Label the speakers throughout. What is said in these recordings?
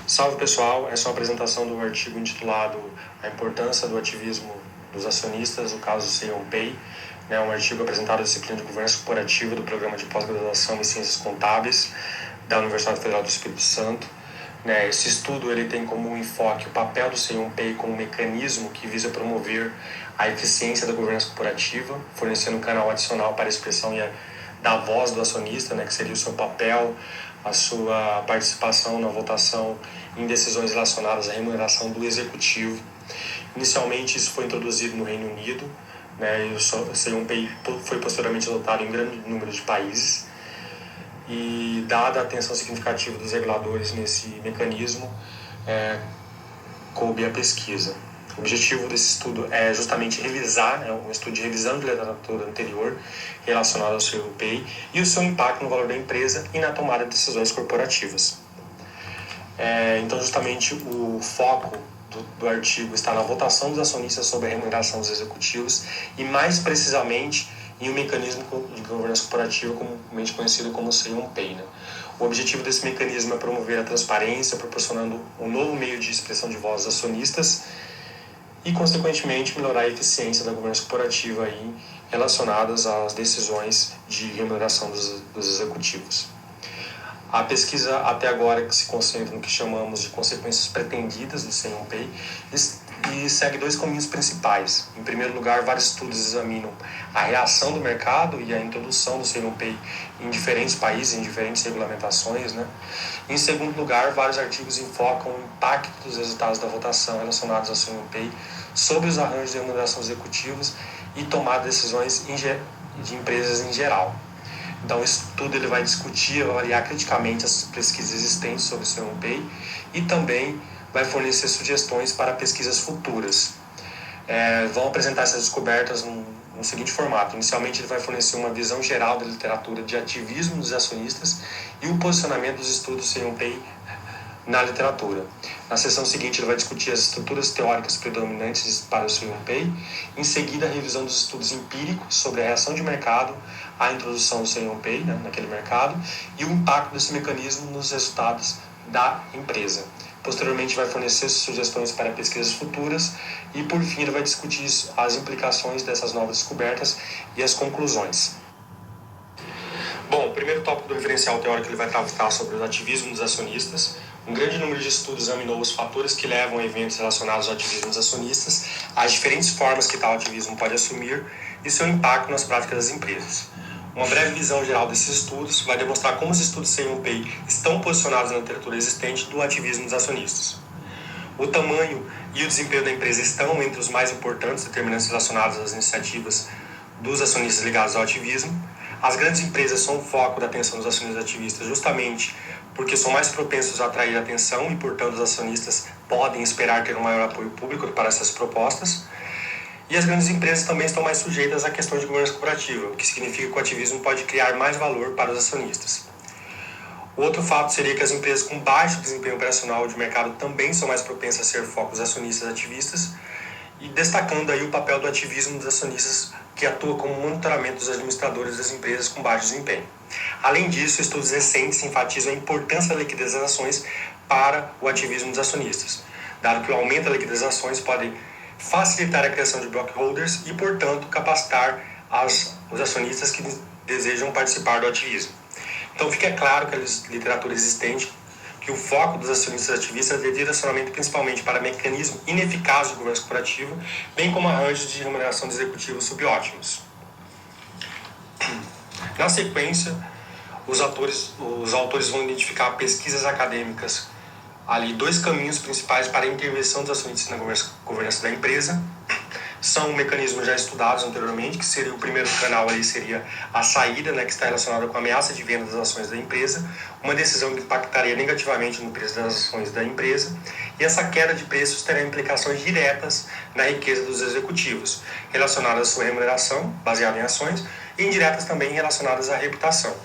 Speaker 1: Salve pessoal, essa é uma apresentação do artigo intitulado A Importância do Ativismo dos Acionistas, o caso C1PEI, um artigo apresentado à disciplina de Governança Corporativa do Programa de Pós-Graduação em Ciências Contábeis da Universidade Federal do Espírito Santo. Esse estudo ele tem como enfoque o papel do C1PEI como um mecanismo que visa promover a eficiência da governança corporativa, fornecendo um canal adicional para a expressão da voz do acionista, que seria o seu papel, a sua participação na votação em decisões relacionadas à remuneração do executivo. Inicialmente isso foi introduzido no Reino Unido, e o C1PEI foi posteriormente adotado em grande número de países. E dada a atenção significativa dos reguladores nesse mecanismo, coube a pesquisa. O objetivo desse estudo é justamente revisar, um estudo de revisão de literatura anterior relacionada ao C1PEI e o seu impacto no valor da empresa e na tomada de decisões corporativas. Então, justamente, o foco do artigo está na votação dos acionistas sobre a remuneração dos executivos e, mais precisamente, em um mecanismo de governança corporativa comumente conhecido como C1PEI. O objetivo desse mecanismo é promover a transparência, proporcionando um novo meio de expressão de voz dos acionistas e, consequentemente, melhorar a eficiência da governança corporativa relacionadas às decisões de remuneração dos executivos. A pesquisa até agora se concentra no que chamamos de consequências pretendidas do C1PEI e segue dois caminhos principais. Em primeiro lugar, vários estudos examinam a reação do mercado e a introdução do C1PEI em diferentes países, em diferentes regulamentações. Em segundo lugar, vários artigos enfocam o impacto dos resultados da votação relacionados ao C1PEI sobre os arranjos de remuneração dos executivos e tomar decisões de empresas em geral. Então, isso tudo ele vai discutir, avaliar criticamente as pesquisas existentes sobre o C1PEI e também vai fornecer sugestões para pesquisas futuras. Vão apresentar essas descobertas no seguinte formato. Inicialmente, ele vai fornecer uma visão geral da literatura de ativismo dos acionistas e o posicionamento dos estudos C1PEI na literatura. Na sessão seguinte, ele vai discutir as estruturas teóricas predominantes para o C1PEI. Em seguida, a revisão dos estudos empíricos sobre a reação de mercado à introdução do C1PEI naquele mercado e o impacto desse mecanismo nos resultados da empresa. Posteriormente, vai fornecer sugestões para pesquisas futuras e, por fim, ele vai discutir as implicações dessas novas descobertas e as conclusões. Bom, o primeiro tópico do referencial teórico ele vai tratar sobre o ativismo dos acionistas. Um grande número de estudos examinou os fatores que levam a eventos relacionados ao ativismo dos acionistas, as diferentes formas que tal ativismo pode assumir e seu impacto nas práticas das empresas. Uma breve visão geral desses estudos vai demonstrar como os estudos C1PEI estão posicionados na literatura existente do ativismo dos acionistas. O tamanho e o desempenho da empresa estão entre os mais importantes determinantes relacionados às iniciativas dos acionistas ligados ao ativismo. As grandes empresas são o foco da atenção dos acionistas ativistas justamente porque são mais propensos a atrair atenção e, portanto, os acionistas podem esperar ter um maior apoio público para essas propostas. E as grandes empresas também estão mais sujeitas à questão de governança corporativa, o que significa que o ativismo pode criar mais valor para os acionistas. O outro fato seria que as empresas com baixo desempenho operacional de mercado também são mais propensas a ser focos acionistas ativistas, e destacando aí o papel do ativismo dos acionistas que atua como monitoramento dos administradores das empresas com baixo desempenho. Além disso, estudos recentes enfatizam a importância da liquidez das ações para o ativismo dos acionistas, dado que o aumento da liquidez das ações pode facilitar a criação de block holders e, portanto, capacitar os acionistas que desejam participar do ativismo. Então, fica claro que a literatura existente que o foco dos acionistas ativistas é direcionamento principalmente para mecanismos ineficazes de governança corporativa, bem como arranjos de remuneração de executivos subótimos. Na sequência, os autores vão identificar pesquisas acadêmicas ali dois caminhos principais para a intervenção dos acionistas na governança da empresa. São mecanismos já estudados anteriormente, que seria o primeiro canal ali seria a saída, que está relacionada com a ameaça de venda das ações da empresa, uma decisão que impactaria negativamente no preço das ações da empresa, e essa queda de preços terá implicações diretas na riqueza dos executivos, relacionadas à sua remuneração, baseada em ações, e indiretas também relacionadas à reputação.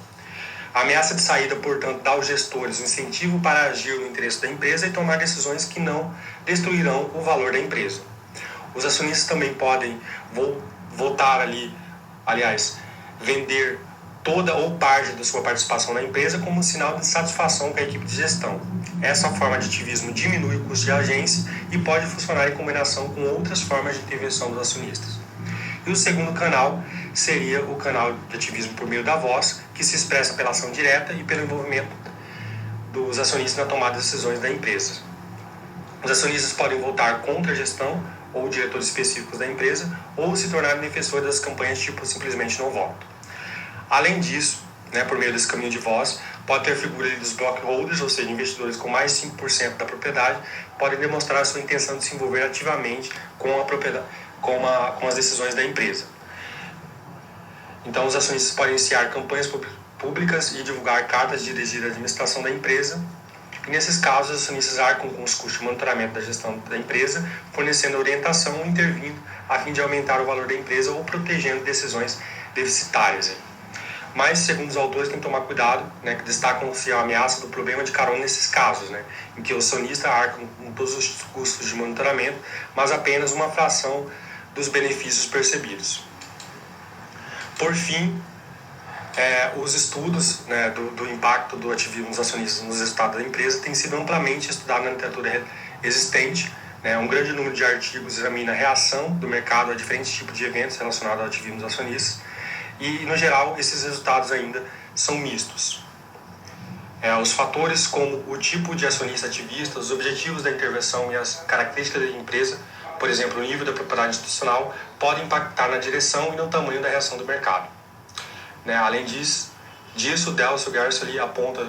Speaker 1: A ameaça de saída, portanto, dá aos gestores um incentivo para agir no interesse da empresa e tomar decisões que não destruirão o valor da empresa. Os acionistas também podem vender toda ou parte da sua participação na empresa como um sinal de satisfação com a equipe de gestão. Essa forma de ativismo diminui o custo de agência e pode funcionar em combinação com outras formas de intervenção dos acionistas. E o segundo canal seria o canal de ativismo por meio da voz, que se expressa pela ação direta e pelo envolvimento dos acionistas na tomada de decisões da empresa. Os acionistas podem votar contra a gestão ou diretores específicos da empresa ou se tornarem defensores das campanhas tipo simplesmente não voto. Além disso, por meio desse caminho de voz, pode ter a figura dos block holders, ou seja, investidores com mais de 5% da propriedade, podem demonstrar a sua intenção de se envolver ativamente com a propriedade, com as decisões da empresa. Então, os acionistas podem iniciar campanhas públicas e divulgar cartas dirigidas à administração da empresa. E, nesses casos, os acionistas arcam com os custos de monitoramento da gestão da empresa, fornecendo orientação ou intervindo a fim de aumentar o valor da empresa ou protegendo decisões deficitárias. Mas, segundo os autores, tem que tomar cuidado, que destacam-se a ameaça do problema de carona nesses casos, em que o acionista arca com todos os custos de monitoramento, mas apenas uma fração dos benefícios percebidos. Por fim, os estudos do impacto do ativismo dos acionistas nos resultados da empresa têm sido amplamente estudados na literatura existente. Um grande número de artigos examina a reação do mercado a diferentes tipos de eventos relacionados ao ativismo dos acionistas. E, no geral, esses resultados ainda são mistos. Os fatores como o tipo de acionista ativista, os objetivos da intervenção e as características da empresa, por exemplo, o nível da propriedade institucional, podem impactar na direção e no tamanho da reação do mercado. Além disso, Delcio Gerson aponta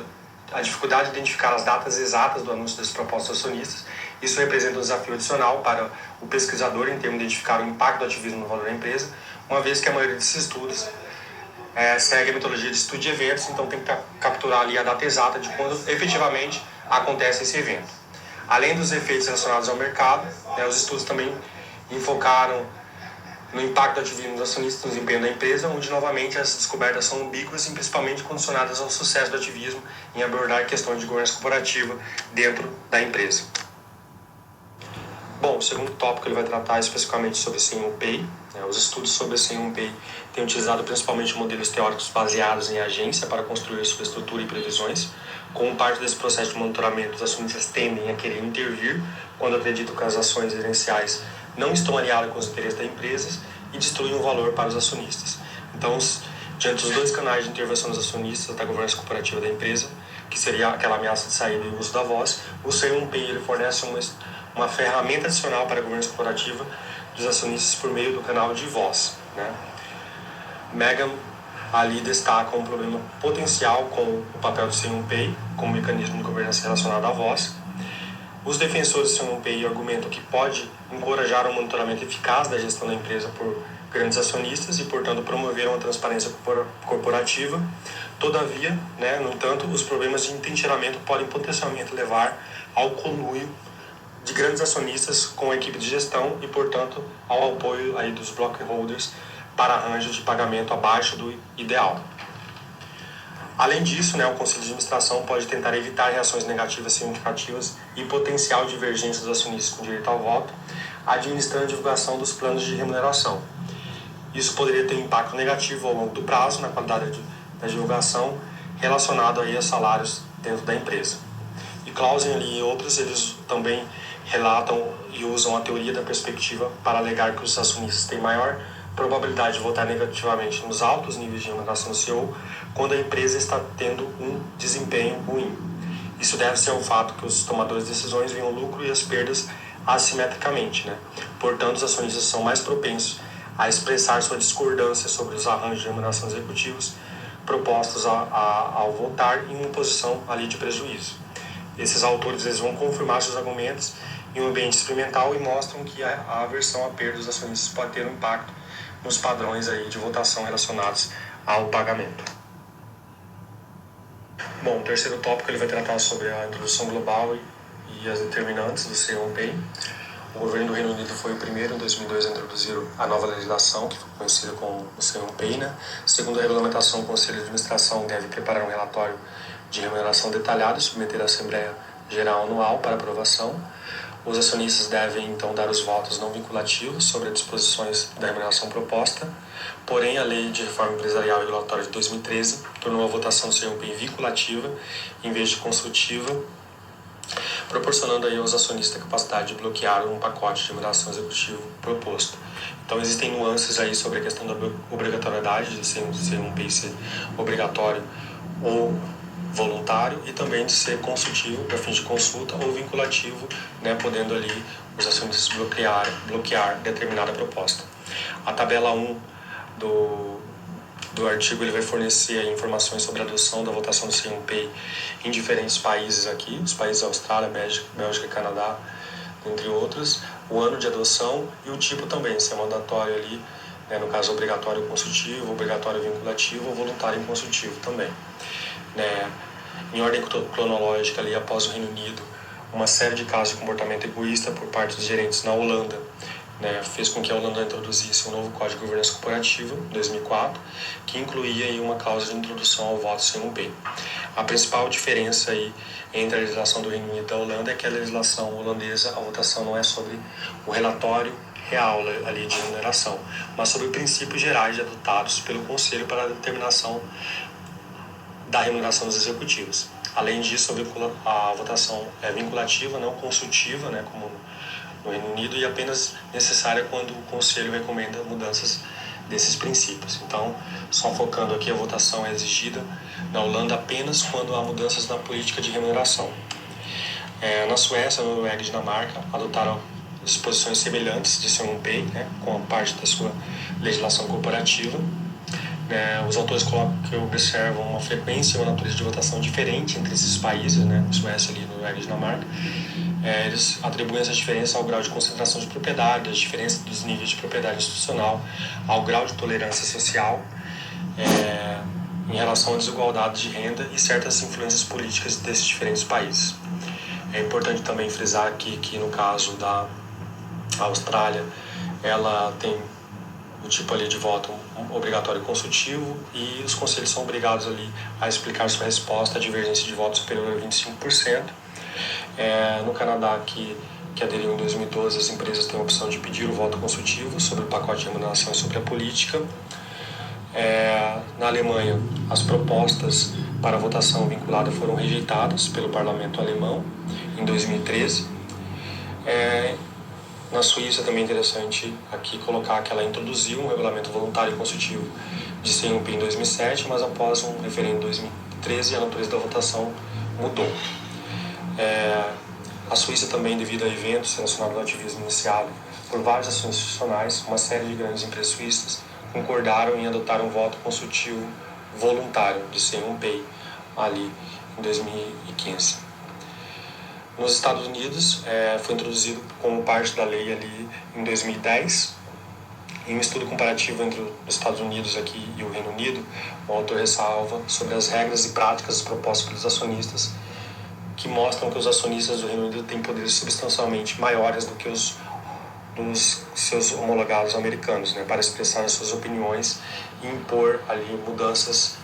Speaker 1: a dificuldade de identificar as datas exatas do anúncio das propostas acionistas. Isso representa um desafio adicional para o pesquisador em termos de identificar o impacto do ativismo no valor da empresa, uma vez que a maioria desses estudos segue a metodologia de estudo de eventos, então tem que capturar ali a data exata de quando efetivamente acontece esse evento. Além dos efeitos relacionados ao mercado, os estudos também enfocaram no impacto do ativismo dos acionistas no desempenho da empresa, onde novamente as descobertas são ambíguas e principalmente condicionadas ao sucesso do ativismo em abordar questões de governança corporativa dentro da empresa. Bom, o segundo tópico ele vai tratar especificamente sobre o C1 Pay. Os estudos sobre o C1 Pay têm utilizado principalmente modelos teóricos baseados em agência para construir sua estrutura e previsões. Como parte desse processo de monitoramento, os acionistas tendem a querer intervir quando acreditam que as ações gerenciais não estão alinhadas com os interesses da empresa e destruem o valor para os acionistas. Então, diante dos dois canais de intervenção dos acionistas da governança corporativa da empresa, que seria aquela ameaça de saída e uso da voz, o C1 Pay ele fornece uma ferramenta adicional para a governança corporativa dos acionistas por meio do canal de voz. Megan ali destaca um problema potencial com o papel do C1 Pay como mecanismo de governança relacionado à voz. Os defensores do C1 Pay argumentam que pode encorajar um monitoramento eficaz da gestão da empresa por grandes acionistas e, portanto, promover uma transparência corporativa. Todavia, no entanto, os problemas de entrincheiramento podem potencialmente levar ao conluio de grandes acionistas com a equipe de gestão e, portanto, ao apoio aí dos block holders para arranjos de pagamento abaixo do ideal. Além disso, o Conselho de Administração pode tentar evitar reações negativas significativas e potencial divergência dos acionistas com direito ao voto, administrando a divulgação dos planos de remuneração. Isso poderia ter impacto negativo ao longo do prazo na qualidade da divulgação relacionado aí a salários dentro da empresa. E Clausen e outros, eles também relatam e usam a teoria da perspectiva para alegar que os acionistas têm maior probabilidade de votar negativamente nos altos níveis de remuneração do CEO quando a empresa está tendo um desempenho ruim. Isso deve-se ao fato que os tomadores de decisões veem o lucro e as perdas assimetricamente. Portanto, os acionistas são mais propensos a expressar sua discordância sobre os arranjos de remuneração executivos propostos ao votar em uma posição ali de prejuízo. Esses autores eles vão confirmar seus argumentos em um ambiente experimental e mostram que a aversão à perda dos acionistas pode ter um impacto nos padrões aí de votação relacionados ao pagamento. Bom, o terceiro tópico ele vai tratar sobre a introdução global e as determinantes do C1 Pay. O governo do Reino Unido foi o primeiro, em 2002, a introduzir a nova legislação, que foi conhecida como o C1 Pay. Segundo a regulamentação, o Conselho de Administração deve preparar um relatório de remuneração detalhado e submeter à Assembleia Geral Anual para aprovação. Os acionistas devem, então, dar os votos não vinculativos sobre as disposições da remuneração proposta, porém, a Lei de Reforma Empresarial e Regulatória de 2013 tornou a votação do CNPI vinculativa em vez de consultiva, proporcionando aí aos acionistas a capacidade de bloquear um pacote de remuneração executivo proposto. Então, existem nuances aí sobre a questão da obrigatoriedade de ser um PI ser obrigatório ou voluntário e também de ser consultivo para fins de consulta ou vinculativo, né, podendo ali os acionistas bloquear determinada proposta. A tabela 1 do artigo ele vai fornecer informações sobre a adoção da votação do CNPI em diferentes países aqui, os países Austrália, Bélgica e Canadá, entre outros, o ano de adoção e o tipo também, se é mandatório ali, né, no caso obrigatório consultivo, obrigatório vinculativo ou voluntário consultivo também. Né, em ordem cronológica ali após o Reino Unido, uma série de casos de comportamento egoísta por parte dos gerentes na Holanda, né, fez com que a Holanda introduzisse um novo Código de Governança Corporativa, em 2004, que incluía aí uma cláusula de introdução ao voto sem um P. A principal diferença aí entre a legislação do Reino Unido e da Holanda é que a legislação holandesa, a votação não é sobre o relatório real ali de remuneração, mas sobre princípios gerais adotados pelo Conselho para a determinação da remuneração dos executivos. Além disso, a votação é vinculativa, não consultiva, né, como no Reino Unido, e apenas necessária quando o Conselho recomenda mudanças desses princípios. Então, só focando aqui, a votação é exigida na Holanda apenas quando há mudanças na política de remuneração. Na Suécia, Noruega e Dinamarca adotaram disposições semelhantes de CNPI, né, com a parte da sua legislação corporativa. Os autores que observam uma frequência e uma natureza de votação diferente entre esses países, né, Suécia, Noruega e Dinamarca. Eles atribuem essa diferença ao grau de concentração de propriedade, a diferença dos níveis de propriedade institucional, ao grau de tolerância social, em relação à desigualdade de renda e certas influências políticas desses diferentes países. É importante também frisar aqui que no caso da Austrália, ela tem o tipo ali de voto obrigatório consultivo e os conselhos são obrigados ali a explicar sua resposta à divergência de voto superior a 25%. No Canadá, que aderiu em 2012, as empresas têm a opção de pedir o voto consultivo sobre o pacote de remuneração e sobre a política. Na Alemanha, as propostas para votação vinculada foram rejeitadas pelo parlamento alemão em 2013. Na Suíça também é interessante aqui colocar que ela introduziu um regulamento voluntário e consultivo de CNPI em 2007, mas após um referendo em 2013 a natureza da votação mudou. A Suíça também, devido a eventos relacionados ao ativismo iniciado por várias ações institucionais, uma série de grandes empresas suíças concordaram em adotar um voto consultivo voluntário de CNPI ali em 2015. Nos Estados Unidos, foi introduzido como parte da lei ali em 2010. Em um estudo comparativo entre os Estados Unidos aqui e o Reino Unido, o autor ressalva sobre as regras e práticas propostas pelos acionistas, que mostram que os acionistas do Reino Unido têm poderes substancialmente maiores do que os dos seus homologados americanos, né, para expressar as suas opiniões e impor ali mudanças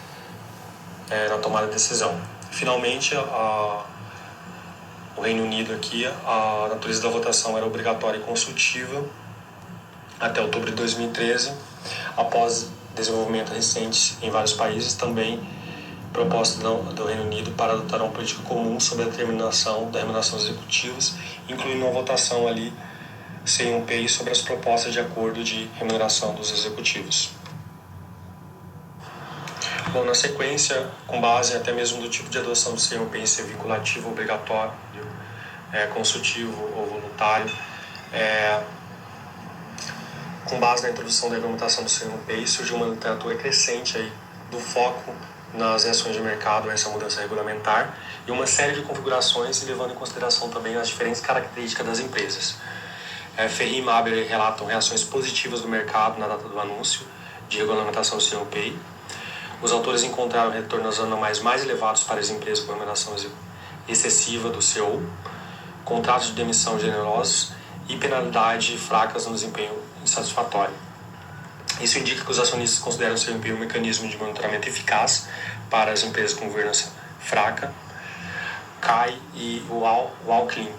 Speaker 1: na tomada de decisão. Finalmente, o Reino Unido aqui, a natureza da votação era obrigatória e consultiva até outubro de 2013, após desenvolvimento recente em vários países, também proposta do Reino Unido para adotar uma política comum sobre a determinação da remuneração dos executivos, incluindo uma votação ali sem um PI sobre as propostas de acordo de remuneração dos executivos. Bom, na sequência, com base até mesmo do tipo de adoção do CNPI ser vinculativo, obrigatório, consultivo ou voluntário, com base na introdução da regulamentação do CNPI, surgiu uma literatura crescente aí do foco nas reações de mercado a essa mudança regulamentar e uma série de configurações, levando em consideração também as diferentes características das empresas. Ferri e Maber relatam reações positivas do mercado na data do anúncio de regulamentação do CNPI. Os autores encontraram retornos anuais mais elevados para as empresas com remuneração excessiva do CEO, contratos de demissão generosos e penalidade fracas no desempenho insatisfatório. Isso indica que os acionistas consideram o CNPI um mecanismo de monitoramento eficaz para as empresas com governança fraca. Kai e Walkling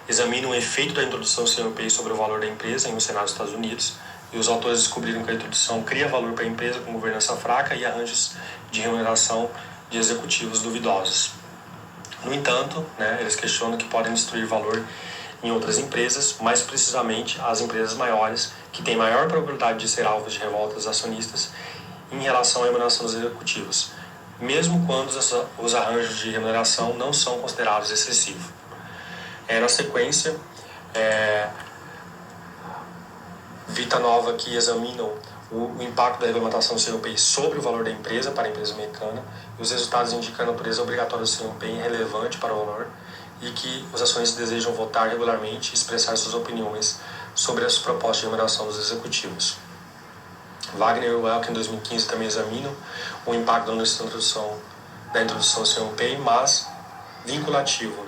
Speaker 1: examinam o efeito da introdução do CNPq sobre o valor da empresa em um cenário dos Estados Unidos, e os autores descobriram que a introdução cria valor para a empresa com governança fraca e arranjos de remuneração de executivos duvidosos. No entanto, eles questionam que podem destruir valor em outras empresas, mais precisamente as empresas maiores, que têm maior probabilidade de ser alvos de revolta dos acionistas em relação à remuneração dos executivos, mesmo quando os arranjos de remuneração não são considerados excessivos. Na sequência, Vita Nova, que examinam o impacto da regulamentação do CNPq sobre o valor da empresa para a empresa americana, e os resultados indicam a natureza obrigatória do CNPq irrelevante para o valor e que os acionistas desejam votar regularmente e expressar suas opiniões sobre as propostas de remuneração dos executivos. Wagner e Welk, em 2015, também examinam o impacto da introdução do CNPq, mas vinculativo,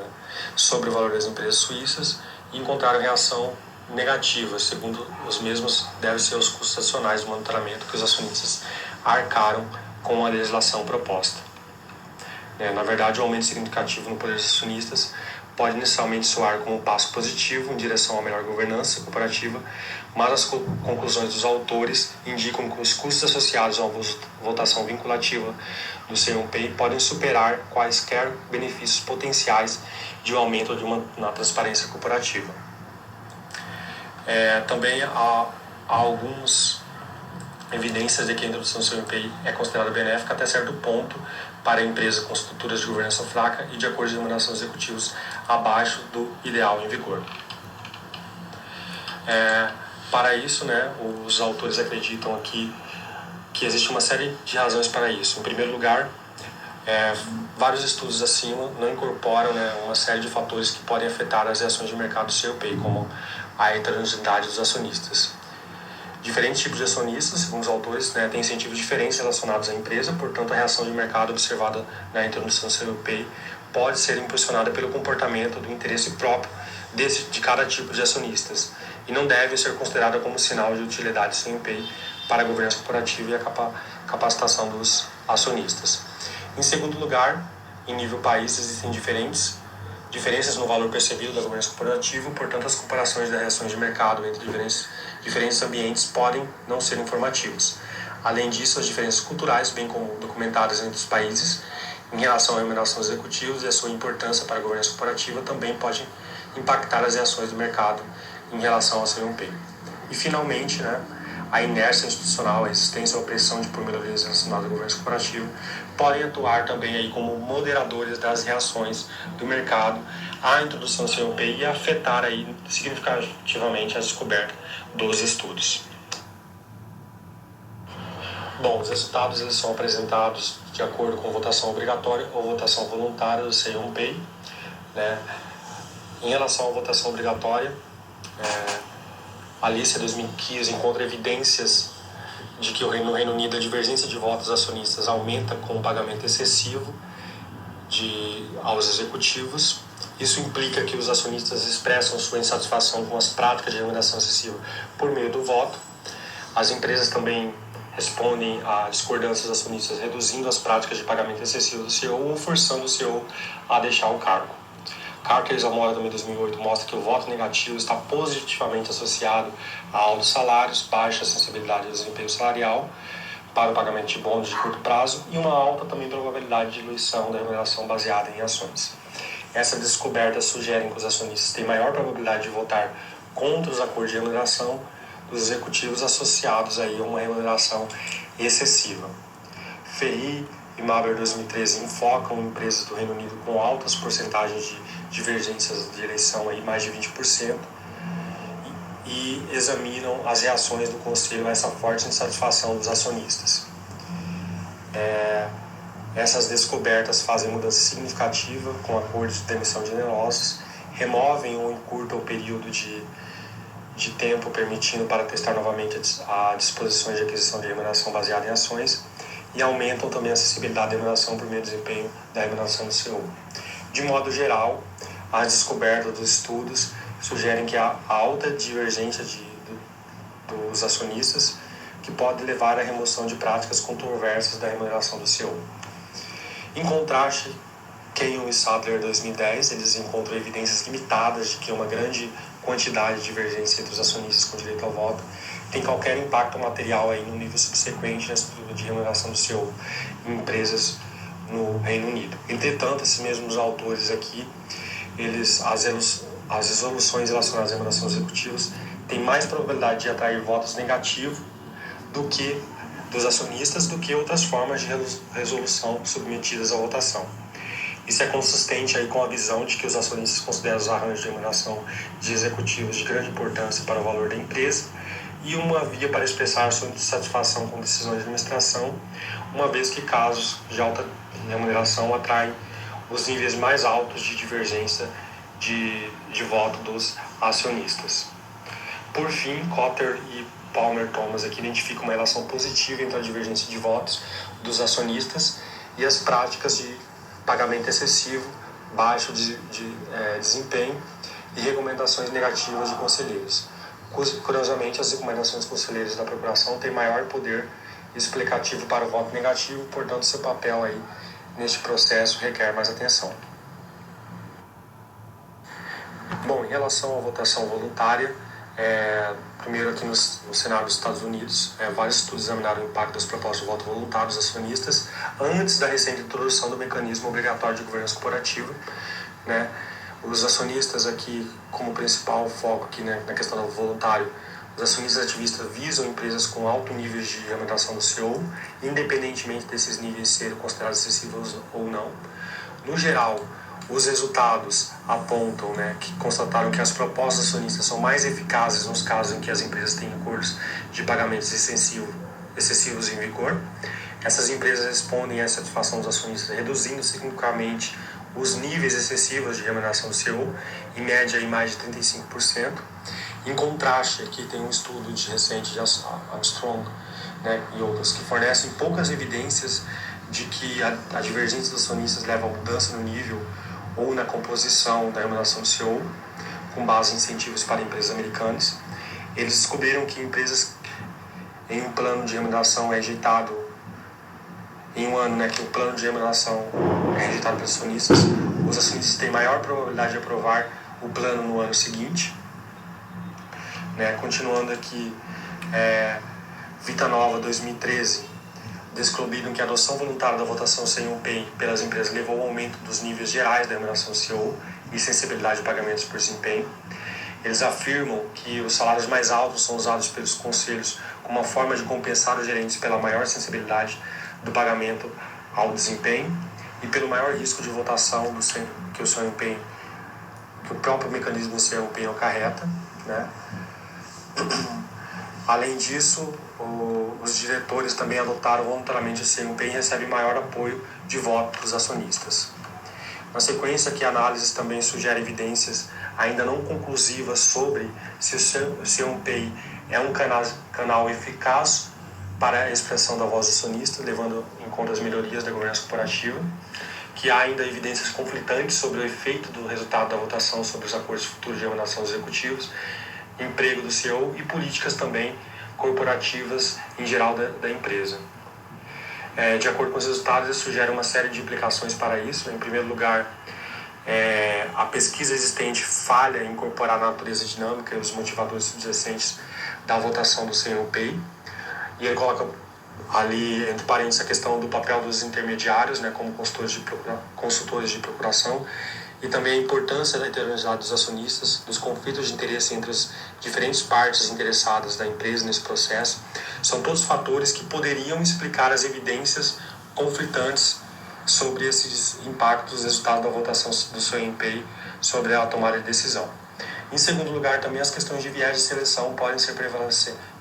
Speaker 1: sobre o valor das empresas suíças, e encontraram reação negativa. Segundo os mesmos, deve ser os custos adicionais do monitoramento que os acionistas arcaram com a legislação proposta. Na verdade, o aumento significativo no poder dos acionistas pode inicialmente soar como um passo positivo em direção a melhor governança corporativa, mas as conclusões dos autores indicam que os custos associados a uma votação vinculativa do CNPq podem superar quaisquer benefícios potenciais de um aumento na transparência corporativa. Também há algumas evidências de que a introdução do CNPq é considerada benéfica até certo ponto para a empresa com estruturas de governança fraca e de acordos de remuneração executivos abaixo do ideal em vigor. Para isso, os autores acreditam aqui que existe uma série de razões para isso. Em primeiro lugar, vários estudos acima não incorporam uma série de fatores que podem afetar as reações de mercado do CNPq, como a heterogeneidade dos acionistas. Diferentes tipos de acionistas, segundo os autores, têm incentivos diferentes relacionados à empresa, portanto, a reação de mercado observada na introdução do CNPq pode ser impulsionada pelo comportamento do interesse próprio de cada tipo de acionistas e não deve ser considerada como sinal de utilidade do CNPq para a governança corporativa e a capacitação dos acionistas. Em segundo lugar, em nível país, existem diferenças no valor percebido da governança corporativa, portanto, as comparações das reações de mercado entre diferentes ambientes podem não ser informativas. Além disso, as diferenças culturais, bem como documentadas entre os países, em relação à remuneração dos executivos e a sua importância para a governança corporativa, também podem impactar as reações do mercado em relação ao CNPq. E, finalmente, a inércia institucional, a existência ou a pressão de por melhorias relacionadas à governança corporativa podem atuar também aí como moderadores das reações do mercado à introdução do CNPq e afetar aí significativamente a descoberta dos estudos. Bom, os resultados eles são apresentados de acordo com votação obrigatória ou votação voluntária do CNPq. Em relação à votação obrigatória, a Alicia 2015 encontra evidências de que no Reino Unido a divergência de votos acionistas aumenta com o pagamento excessivo aos executivos. Isso implica que os acionistas expressam sua insatisfação com as práticas de remuneração excessiva por meio do voto. As empresas também respondem à discordância dos acionistas reduzindo as práticas de pagamento excessivo do CEO ou forçando o CEO a deixar o cargo. Carter e Zamora, também 2008, mostra que o voto negativo está positivamente associado a altos salários, baixa sensibilidade ao desempenho salarial para o pagamento de bônus de curto prazo e uma alta também probabilidade de diluição da remuneração baseada em ações. Essas descobertas sugerem que os acionistas têm maior probabilidade de votar contra os acordos de remuneração dos executivos associados aí a uma remuneração excessiva. Ferri e Maber 2013 enfocam empresas do Reino Unido com altas porcentagens de divergências de eleição, aí mais de 20%, e examinam as reações do Conselho a essa forte insatisfação dos acionistas. Essas descobertas fazem mudança significativa com acordos de demissão generosos, removem ou encurtam o período de tempo permitindo para testar novamente as disposições de aquisição de remuneração baseada em ações e aumentam também a acessibilidade da remuneração por meio do desempenho da remuneração do CEO. De modo geral, as descobertas dos estudos sugerem que há alta divergência dos acionistas que pode levar à remoção de práticas controversas da remuneração do CEO. Em contraste, Kenyon e Sadler, 2010, eles encontram evidências limitadas de que uma grande quantidade de divergência entre os acionistas com direito ao voto tem qualquer impacto material aí no nível subsequente na estrutura de remuneração do CEO em empresas no Reino Unido. Entretanto, esses mesmos autores aqui, as resoluções relacionadas à remuneração dos executivos têm mais probabilidade de atrair votos negativos dos acionistas do que outras formas de resolução submetidas à votação. Isso é consistente aí com a visão de que os acionistas consideram os arranjos de remuneração de executivos de grande importância para o valor da empresa e uma via para expressar sua insatisfação com decisões de administração, uma vez que casos de alta remuneração atraem os níveis mais altos de divergência de voto dos acionistas. Por fim, Cotter e Palmer Thomas aqui identificam uma relação positiva entre a divergência de votos dos acionistas e as práticas de pagamento excessivo, baixo desempenho e recomendações negativas de conselheiros. Curiosamente, as recomendações dos conselheiros da Procuração têm maior poder explicativo para o voto negativo, portanto, seu papel aí neste processo requer mais atenção. Bom, em relação à votação voluntária, primeiro aqui no Senado dos Estados Unidos, vários estudos examinaram o impacto das propostas de voto voluntário dos acionistas antes da recente introdução do mecanismo obrigatório de governança corporativa, né? Os acionistas aqui, como principal foco aqui, né, na questão do voluntário, os acionistas ativistas visam empresas com alto nível de remuneração do CEO, independentemente desses níveis serem considerados excessivos ou não. No geral, os resultados apontam, né, que constataram que as propostas acionistas são mais eficazes nos casos em que as empresas têm acordos de pagamentos excessivos em vigor. Essas empresas respondem à satisfação dos acionistas, reduzindo significativamente os níveis excessivos de remuneração do CEO, em média em mais de 35%. Em contraste, aqui tem um estudo recente de Armstrong, né, e outros, que fornecem poucas evidências de que a divergência dos acionistas leva a mudança no nível ou na composição da remuneração do CEO, com base em incentivos para empresas americanas. Eles descobriram que empresas em um plano de remuneração é rejeitado em um ano, né, que o plano de remuneração é rejeitado pelos acionistas, os acionistas têm maior probabilidade de aprovar o plano no ano seguinte. Né? Continuando aqui, Vita Nova 2013, descobriram que a adoção voluntária da votação sem um PEI pelas empresas levou ao aumento dos níveis gerais da remuneração do CEO e sensibilidade de pagamentos por desempenho. Eles afirmam que os salários mais altos são usados pelos conselhos como uma forma de compensar os gerentes pela maior sensibilidade do pagamento ao desempenho e pelo maior risco de votação que o próprio mecanismo do seu empenho acarreta, né? Além disso, os diretores também adotaram voluntariamente o CNPq e recebem maior apoio de voto dos acionistas. Na sequência, aqui análises também sugerem evidências ainda não conclusivas sobre se o CNPq é um canal eficaz para a expressão da voz do acionista, levando em conta as melhorias da governança corporativa, que há ainda evidências conflitantes sobre o efeito do resultado da votação sobre os acordos futuros de remuneração dos executivos, emprego do CEO e políticas também corporativas em geral da empresa. De acordo com os resultados, eles sugerem uma série de implicações para isso. Em primeiro lugar, a pesquisa existente falha em incorporar a natureza dinâmica e os motivadores subjacentes da votação do CNPq, e ele coloca ali, entre parênteses, a questão do papel dos intermediários, né, como consultores de procuração, e também a importância da heterogeneidade dos acionistas, dos conflitos de interesse entre as diferentes partes interessadas da empresa nesse processo. São todos fatores que poderiam explicar as evidências conflitantes sobre esses impactos, resultados da votação do CNPq sobre a tomada de decisão. Em segundo lugar, também as questões de viés de seleção podem ser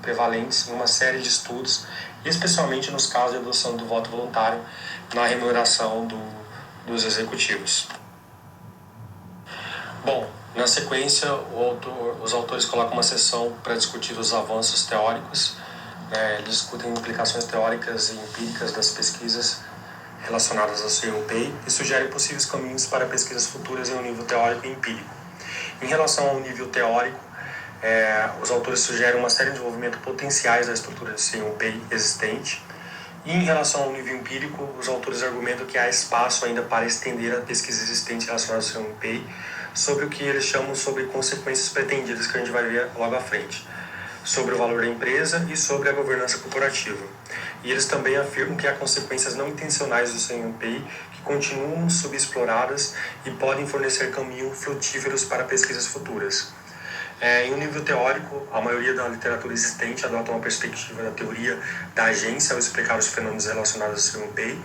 Speaker 1: prevalentes em uma série de estudos, especialmente nos casos de adoção do voto voluntário na remuneração dos executivos. Bom, na sequência, os autores colocam uma sessão para discutir os avanços teóricos. Eles discutem implicações teóricas e empíricas das pesquisas relacionadas ao CNPq e sugerem possíveis caminhos para pesquisas futuras em um nível teórico e empírico. Em relação ao nível teórico, os autores sugerem uma série de desenvolvimentos potenciais da estrutura do CNPq existente, E em relação ao nível empírico, os autores argumentam que há espaço ainda para estender a pesquisa existente relacionada ao CMPI sobre o que eles chamam sobre consequências pretendidas, que a gente vai ver logo à frente, sobre o valor da empresa e sobre a governança corporativa. E eles também afirmam que há consequências não intencionais do CMPI que continuam subexploradas e podem fornecer caminhos frutíferos para pesquisas futuras. Em um nível teórico, a maioria da literatura existente adota uma perspectiva da teoria da agência ao explicar os fenômenos relacionados ao CMPI.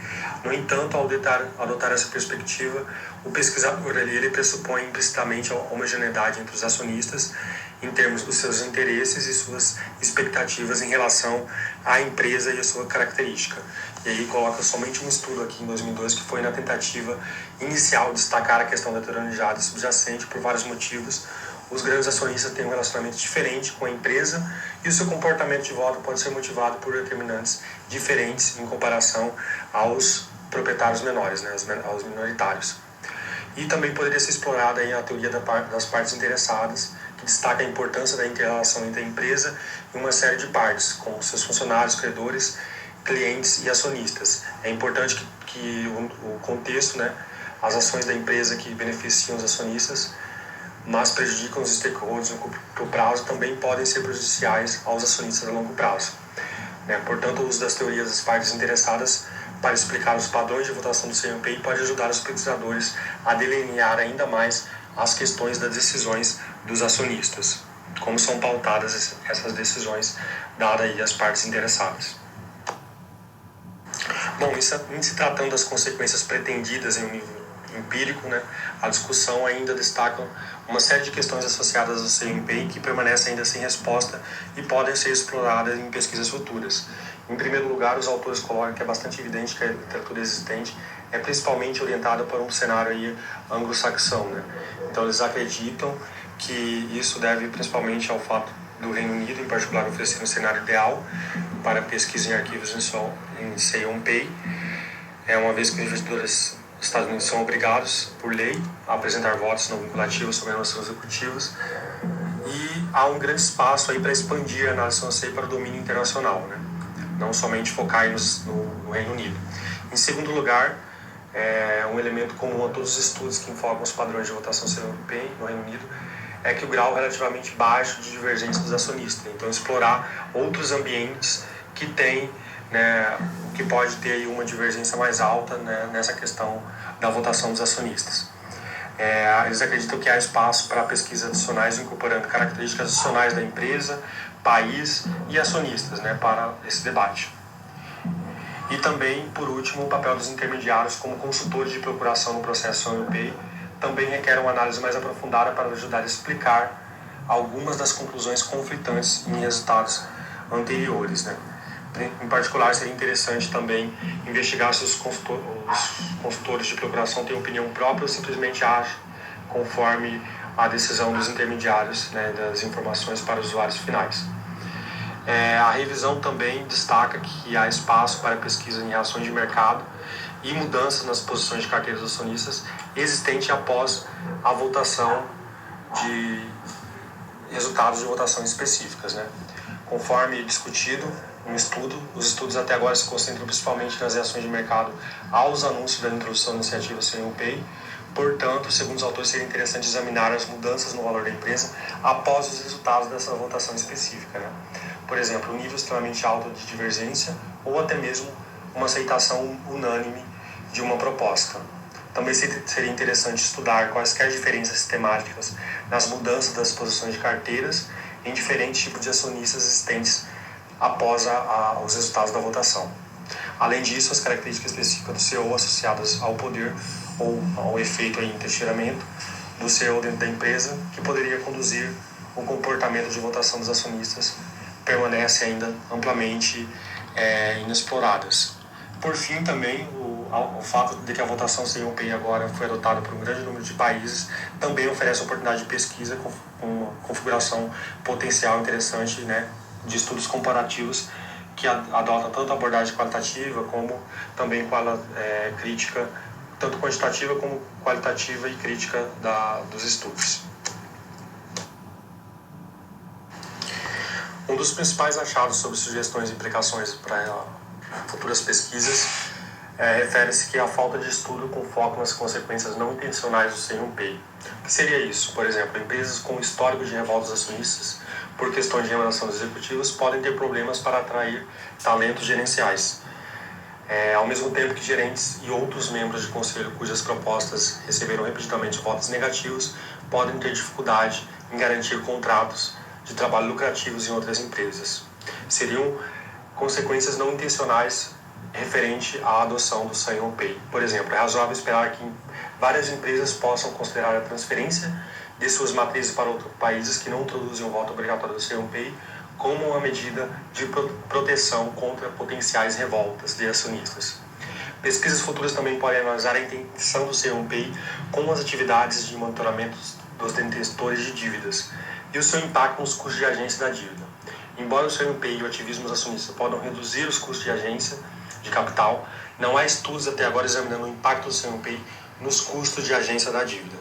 Speaker 1: No entanto, ao adotar essa perspectiva, o pesquisador ele pressupõe implicitamente a homogeneidade entre os acionistas em termos dos seus interesses e suas expectativas em relação à empresa e a sua característica. E aí coloca somente um estudo aqui em 2002 que foi na tentativa inicial de destacar a questão da heterogeneidade subjacente por vários motivos. Os grandes acionistas têm um relacionamento diferente com a empresa e o seu comportamento de voto pode ser motivado por determinantes diferentes em comparação aos proprietários menores, né, aos minoritários. E também poderia ser explorada aí a teoria das partes interessadas, que destaca a importância da inter-relação entre a empresa e uma série de partes, como seus funcionários, credores, clientes e acionistas. É importante que o contexto, né, as ações da empresa que beneficiam os acionistas, mas prejudicam os stakeholders no curto prazo, também podem ser prejudiciais aos acionistas a longo prazo. Portanto, o uso das teorias das partes interessadas para explicar os padrões de votação do CMPI pode ajudar os pesquisadores a delinear ainda mais as questões das decisões dos acionistas, como são pautadas essas decisões dadas aí às partes interessadas. Bom, em se tratando das consequências pretendidas em um nível empírico, né, a discussão ainda destaca uma série de questões associadas ao CMPI que permanecem ainda sem resposta e podem ser exploradas em pesquisas futuras. Em primeiro lugar, os autores colocam que é bastante evidente que a literatura existente é principalmente orientada para um cenário aí anglo-saxão, né? Então eles acreditam que isso deve principalmente ao fato do Reino Unido, em particular, oferecer um cenário ideal para pesquisa em arquivos em CMPI, uma vez que os investidores os Estados Unidos são obrigados, por lei, a apresentar votos não vinculativos sobre inovações executivas e há um grande espaço aí para expandir a análise financeira para o domínio internacional, né? Não somente focar no Reino Unido. Em segundo lugar, um elemento comum a todos os estudos que enfocam os padrões de votação CMPI no Reino Unido é que o grau relativamente baixo de divergência dos acionistas. Então, explorar outros ambientes que têm, né, que pode ter aí uma divergência mais alta, né, nessa questão da votação dos acionistas. Eles acreditam que há espaço para pesquisas adicionais incorporando características adicionais da empresa, país e acionistas, né, para esse debate. E também, por último, o papel dos intermediários como consultores de procuração no processo CMPI também requer uma análise mais aprofundada para ajudar a explicar algumas das conclusões conflitantes em resultados anteriores, né? Em particular, seria interessante também investigar se os consultores de procuração têm opinião própria ou simplesmente agem conforme a decisão dos intermediários, né, das informações para os usuários finais. A revisão também destaca que há espaço para pesquisa em reações de mercado e mudanças nas posições de carteira dos acionistas existente após a votação de resultados de votação específicas, né? Conforme discutido no estudo, os estudos até agora se concentram principalmente nas reações de mercado aos anúncios da introdução da iniciativa CMPI. Portanto, segundo os autores, seria interessante examinar as mudanças no valor da empresa após os resultados dessa votação específica, né? Por exemplo, um nível extremamente alto de divergência ou até mesmo uma aceitação unânime de uma proposta. Também seria interessante estudar quaisquer diferenças sistemáticas nas mudanças das posições de carteiras em diferentes tipos de acionistas existentes após os resultados da votação. Além disso, as características específicas do CEO associadas ao poder ou ao efeito de inteiramento do CEO dentro da empresa, que poderia conduzir o comportamento de votação dos acionistas, permanecem ainda amplamente inexploradas. Por fim, também, o fato de que a votação CMPI agora foi adotada por um grande número de países também oferece oportunidade de pesquisa com uma configuração potencial interessante, né, de estudos comparativos que adotam tanto a abordagem qualitativa como também crítica, tanto quantitativa como qualitativa e crítica dos estudos. Um dos principais achados sobre sugestões e implicações para futuras pesquisas refere-se que a falta de estudo com foco nas consequências não intencionais do Say on Pay. O que seria isso? Por exemplo, empresas com histórico de revoltas acionistas por questões de remuneração dos executivos podem ter problemas para atrair talentos gerenciais. Ao mesmo tempo que gerentes e outros membros de conselho cujas propostas receberam repetidamente votos negativos podem ter dificuldade em garantir contratos de trabalho lucrativos em outras empresas. Seriam consequências não intencionais referente à adoção do Say on Pay. Por exemplo, é razoável esperar que várias empresas possam considerar a transferência de suas matrizes para outros países que não introduzem o voto obrigatório do Say on Pay como uma medida de proteção contra potenciais revoltas de acionistas. Pesquisas futuras também podem analisar a intenção do Say on Pay com as atividades de monitoramento dos detentores de dívidas e o seu impacto nos custos de agência da dívida. Embora o Say on Pay e o ativismo dos acionistas possam reduzir os custos de agência de capital, não há estudos até agora examinando o impacto do Say on Pay nos custos de agência da dívida.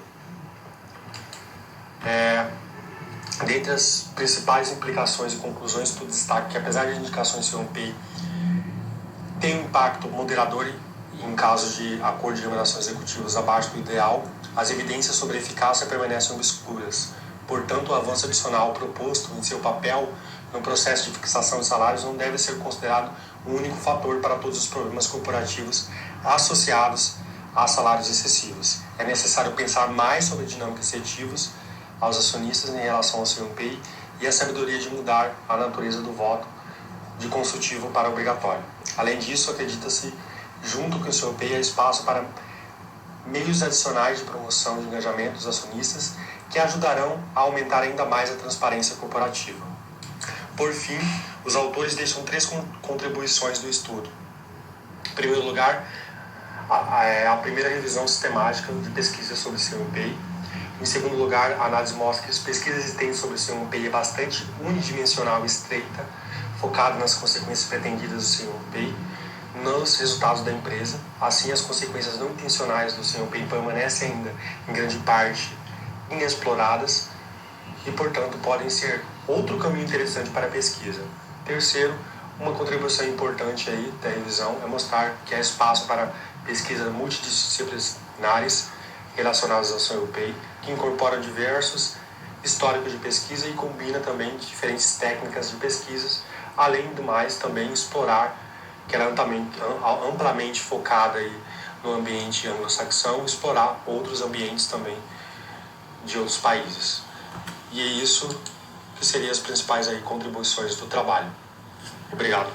Speaker 1: Dentre as principais implicações e conclusões, tu destaca que, apesar de indicações Say on Pay tem um impacto moderador em caso de acordo de remunerações executivas abaixo do ideal, as evidências sobre a eficácia permanecem obscuras. Portanto, o avanço adicional proposto em seu papel no processo de fixação de salários não deve ser considerado um único fator para todos os problemas corporativos associados a salários excessivos. É necessário pensar mais sobre dinâmicas incentivos aos acionistas em relação ao Say on Pay e a sabedoria de mudar a natureza do voto de consultivo para obrigatório. Além disso, acredita-se, junto com o Say on Pay, há espaço para meios adicionais de promoção de engajamento dos acionistas que ajudarão a aumentar ainda mais a transparência corporativa. Por fim, os autores deixam 3 contribuições do estudo. Em primeiro lugar, a primeira revisão sistemática de pesquisa sobre Say on Pay. Em segundo lugar, a análise mostra que as pesquisas existentes sobre o Say on Pay é bastante unidimensional e estreita, focada nas consequências pretendidas do Say on Pay, nos resultados da empresa. Assim, as consequências não intencionais do Say on Pay permanecem ainda, em grande parte, inexploradas e, portanto, podem ser outro caminho interessante para a pesquisa. Terceiro, uma contribuição importante aí da revisão é mostrar que há espaço para pesquisas multidisciplinares relacionadas ao Say on Pay, que incorporam diversos históricos de pesquisa e combina também diferentes técnicas de pesquisas, além do mais também explorar, que era amplamente focada aí no ambiente anglo-saxão, explorar outros ambientes também de outros países. E é isso que seriam as principais aí contribuições do trabalho. Obrigado.